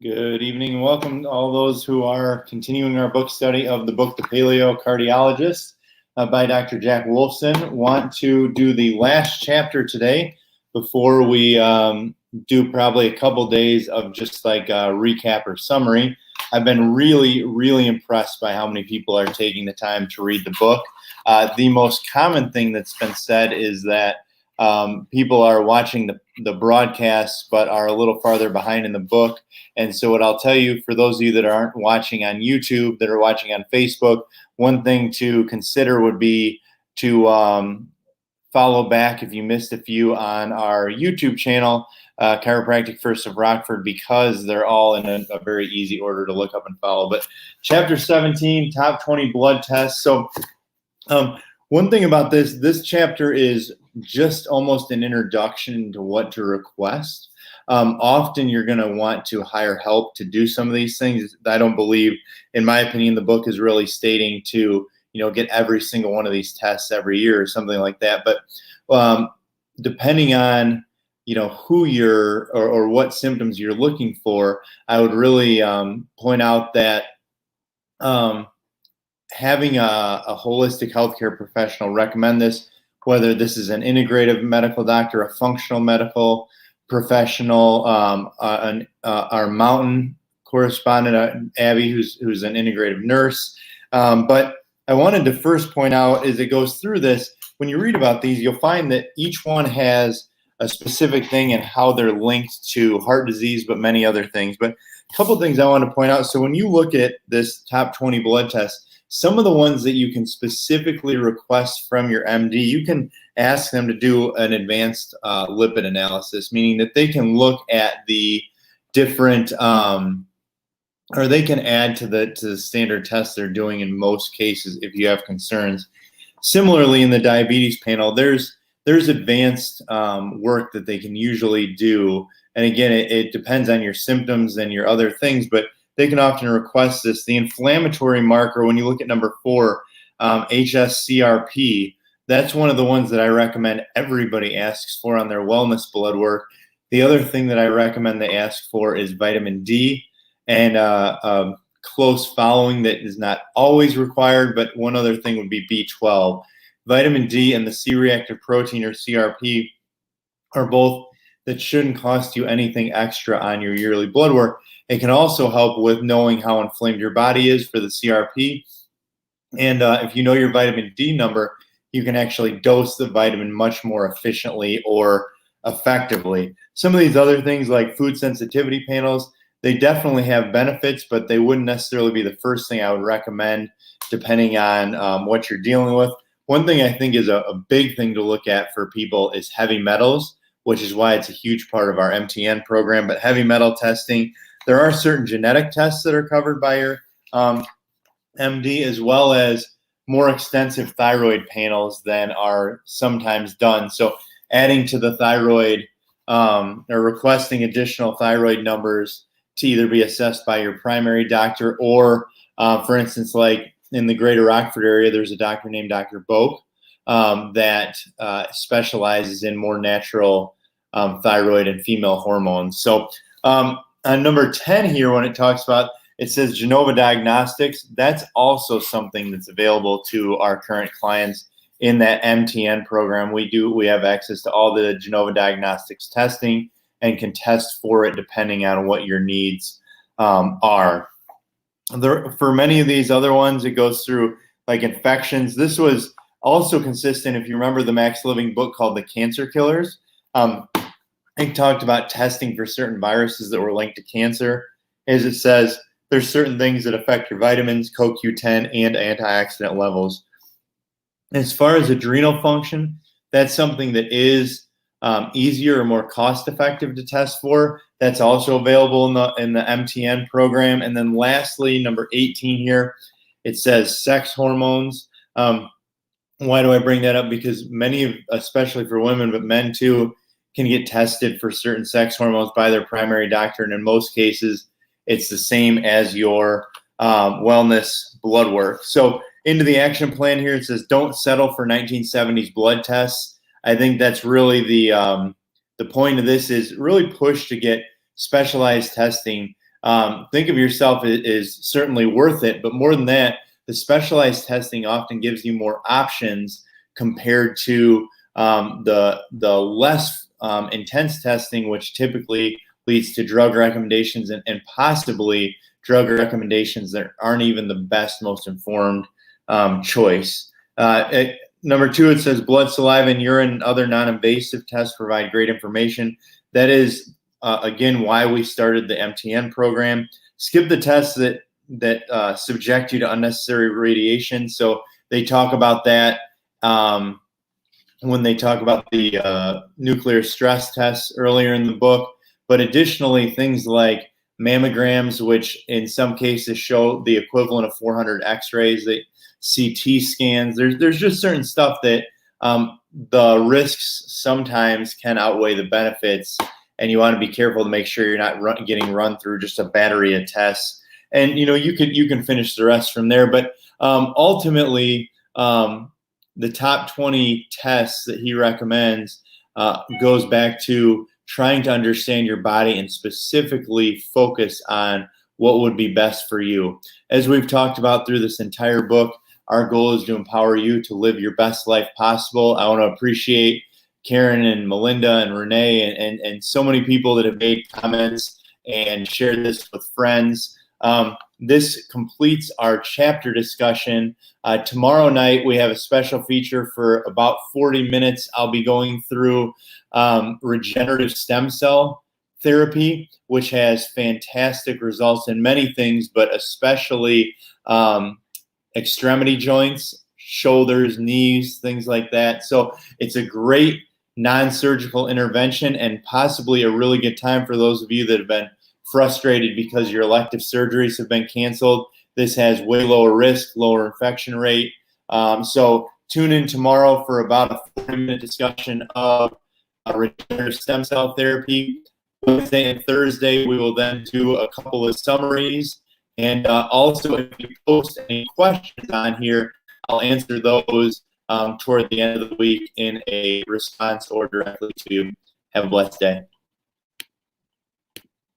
Good evening and welcome to all those who are continuing our book study of the book, The Paleo Cardiologist by Dr. Jack Wolfson. Want to do the last chapter today before we do probably a couple days of just like a recap or summary. I've been really impressed by how many people are taking the time to read the book. The most common thing that's been said is that people are watching the broadcasts but are a little farther behind in the book. And so what I'll tell you, for those of you that aren't watching on YouTube, that are watching on Facebook, one thing to consider would be to follow back if you missed a few on our YouTube channel, Chiropractic First of Rockford, because they're all in a very easy order to look up and follow. But chapter 17, top 20 blood tests. So one thing about this chapter is just almost an introduction to what to request. Often you're going to want to hire help to do some of these things. I don't believe, in my opinion, the book is really stating to, get every single one of these tests every year or something like that. But depending on, who you're or what symptoms you're looking for, I would really point out that having a holistic healthcare professional recommend this, whether this is an integrative medical doctor, a functional medical professional, our mountain correspondent, Abby, who's an integrative nurse. But I wanted to first point out, as it goes through this, when you read about these, you'll find that each one has a specific thing and how they're linked to heart disease, but many other things. But a couple of things I want to point out. So when you look at this top 20 blood tests, some of the ones that you can specifically request from your MD, you can ask them to do an advanced lipid analysis, meaning that they can look at the different, or they can add to the standard tests they're doing in most cases if you have concerns. Similarly, in the diabetes panel, there's advanced work that they can usually do. And again, it depends on your symptoms and your other things, but they can often request this. The inflammatory marker, when you look at number 4, HSCRP, that's one of the ones that I recommend everybody asks for on their wellness blood work. The other thing that I recommend they ask for is vitamin D, and close following that is not always required, but one other thing would be B12. Vitamin D and the C-reactive protein, or CRP, are both that shouldn't cost you anything extra on your yearly blood work. It can also help with knowing how inflamed your body is for the CRP. And if you know your vitamin D number, you can actually dose the vitamin much more efficiently or effectively. Some of these other things like food sensitivity panels, they definitely have benefits, but they wouldn't necessarily be the first thing I would recommend depending on what you're dealing with. One thing I think is a big thing to look at for people is heavy metals, which is why it's a huge part of our MTN program. But heavy metal testing, there are certain genetic tests that are covered by your MD, as well as more extensive thyroid panels than are sometimes done. So adding to the thyroid or requesting additional thyroid numbers to either be assessed by your primary doctor or, for instance, like in the greater Rockford area, there's a doctor named Dr. Boak that specializes in more natural thyroid and female hormones. So on number 10 here, when it talks about, it says Genova Diagnostics. That's also something that's available to our current clients in that MTN program. We have access to all the Genova Diagnostics testing and can test for it depending on what your needs are. For many of these other ones, it goes through like infections. This was also consistent, if you remember the Max Living book called The Cancer Killers. It talked about testing for certain viruses that were linked to cancer. As it says, there's certain things that affect your vitamins, CoQ10, and antioxidant levels. As far as adrenal function, that's something that is easier or more cost-effective to test for. That's also available in the MTN program. And then lastly, number 18 here, it says sex hormones. Why do I bring that up? Because many, especially for women, but men too, can get tested for certain sex hormones by their primary doctor. And in most cases, it's the same as your wellness blood work. So into the action plan here, it says don't settle for 1970s blood tests. I think that's really the point of this, is really push to get specialized testing think of yourself as certainly worth it. But more than that, the specialized testing often gives you more options compared to the less intense testing, which typically leads to drug recommendations and possibly drug recommendations that aren't even the best, most informed choice. Number 2, it says blood, saliva, and urine and other non-invasive tests provide great information. That is, again, why we started the MTN program. Skip the tests that subject you to unnecessary radiation. So they talk about that when they talk about the nuclear stress tests earlier in the book. But additionally, things like mammograms, which in some cases show the equivalent of 400 x-rays, CT scans. There's just certain stuff that the risks sometimes can outweigh the benefits, and you want to be careful to make sure you're not getting run through just a battery of tests. And you can finish the rest from there. But ultimately, the top 20 tests that he recommends goes back to trying to understand your body and specifically focus on what would be best for you. As we've talked about through this entire book, our goal is to empower you to live your best life possible. I want to appreciate Karen and Melinda and Renee and so many people that have made comments and shared this with friends. This completes our chapter discussion. Tomorrow night, we have a special feature for about 40 minutes. I'll be going through regenerative stem cell therapy, which has fantastic results in many things, but especially extremity joints, shoulders, knees, things like that. So it's a great non-surgical intervention and possibly a really good time for those of you that have been frustrated because your elective surgeries have been canceled. This has way lower risk, lower infection rate. So tune in tomorrow for about a 40-minute discussion of regenerative stem cell therapy. Wednesday and Thursday, we will then do a couple of summaries. And also, if you post any questions on here, I'll answer those toward the end of the week in a response or directly to you. Have a blessed day.